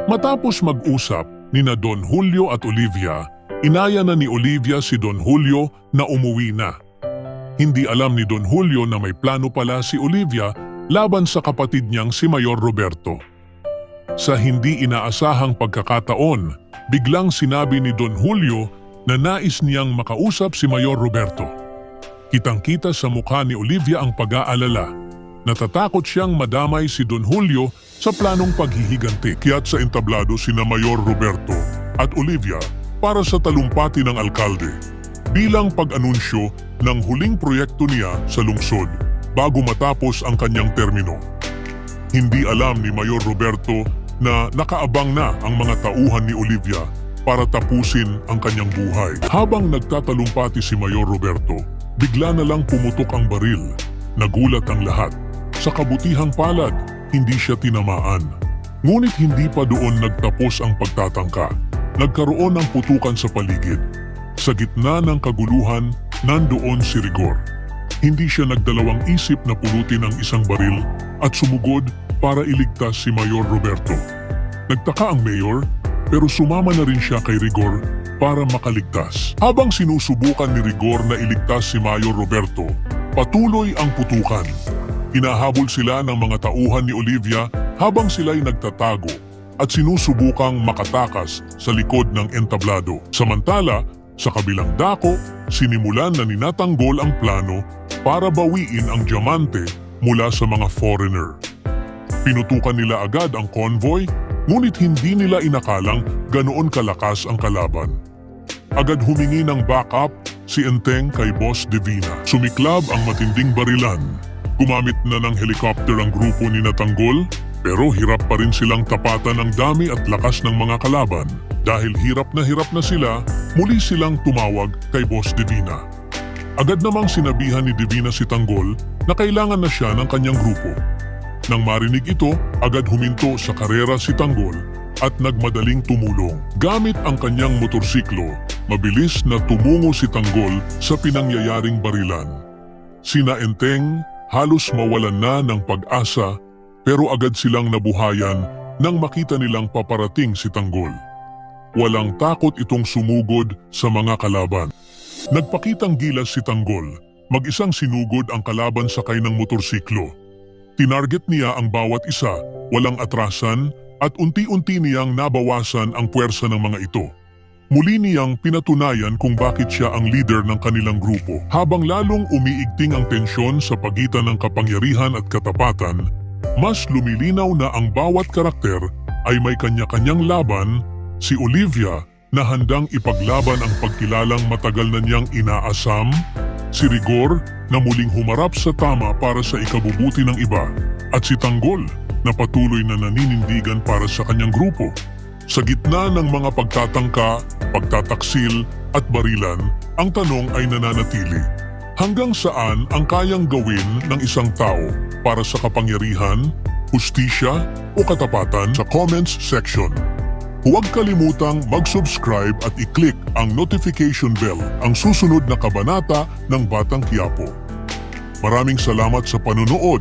Matapos mag-usap nina Don Julio at Olivia, inaya na ni Olivia si Don Julio na umuwi na. Hindi alam ni Don Julio na may plano pala si Olivia laban sa kapatid niyang si Mayor Roberto. Sa hindi inaasahang pagkakataon, biglang sinabi ni Don Julio na nais niyang makausap si Mayor Roberto. Kitang-kita sa mukha ni Olivia ang pag-aalala. Natatakot siyang madamay si Don Julio sa planong paghihiganti. Kaya't sa entablado sina Mayor Roberto at Olivia para sa talumpati ng alkalde bilang pag-anunsyo ng huling proyekto niya sa lungsod bago matapos ang kanyang termino. Hindi alam ni Mayor Roberto na nakaabang na ang mga tauhan ni Olivia para tapusin ang kanyang buhay. Habang nagtatalumpati si Mayor Roberto, bigla na lang pumutok ang baril. Nagulat ang lahat. Sa kabutihang palad, hindi siya tinamaan. Ngunit hindi pa doon nagtapos ang pagtatangka. Nagkaroon ng putukan sa paligid. Sa gitna ng kaguluhan, nandoon si Rigor. Hindi siya nagdalawang isip na pulutin ang isang baril at sumugod para iligtas si Mayor Roberto. Nagtaka ang mayor pero sumama na rin siya kay Rigor para makaligtas. Habang sinusubukan ni Rigor na iligtas si Mayor Roberto, patuloy ang putukan. Hinahabol sila ng mga tauhan ni Olivia habang sila'y nagtatago at sinusubukang makatakas sa likod ng entablado. Samantala, sa kabilang dako, sinimulan na ninatanggol ang plano para bawiin ang diamante mula sa mga foreigner. Pinutukan nila agad ang convoy, ngunit hindi nila inakalang ganoon kalakas ang kalaban. Agad humingi ng backup si Enteng kay Boss Divina. Sumiklab ang matinding barilan. Gumamit na ng helicopter ang grupo ni Natanggol, pero hirap pa rin silang tapatan ang dami at lakas ng mga kalaban. Dahil hirap na sila, muli silang tumawag kay Boss Divina. Agad namang sinabihan ni Divina si Tanggol na kailangan na siya ng kanyang grupo. Nang marinig ito, agad huminto sa karera si Tanggol at nagmadaling tumulong. Gamit ang kanyang motorsiklo, mabilis na tumungo si Tanggol sa pinangyayaring barilan. Sina Enteng halos mawalan na ng pag-asa pero agad silang nabuhayan nang makita nilang paparating si Tanggol. Walang takot itong sumugod sa mga kalaban. Nagpakitang gilas si Tanggol, mag-isang sinugod ang kalaban sakay ng motorsiklo. Tinarget niya ang bawat isa, walang atrasan at unti-unti niyang nabawasan ang puwersa ng mga ito. Muli niyang pinatunayan kung bakit siya ang leader ng kanilang grupo. Habang lalong umiigting ang tensyon sa pagitan ng kapangyarihan at katapatan, mas lumilinaw na ang bawat karakter ay may kanya-kanyang laban. Si Olivia na handang ipaglaban ang pagkilalang matagal na niyang inaasam, si Rigor na muling humarap sa tama para sa ikabubuti ng iba, at si Tanggol na patuloy na naninindigan para sa kanyang grupo. Sa gitna ng mga pagtatangka, pagtataksil at barilan, ang tanong ay nananatili. Hanggang saan ang kayang gawin ng isang tao para sa kapangyarihan, hustisya o katapatan? Sa comments section. Huwag kalimutang mag-subscribe at i-click ang notification bell, ang susunod na kabanata ng Batang Quiapo. Maraming salamat sa panonood.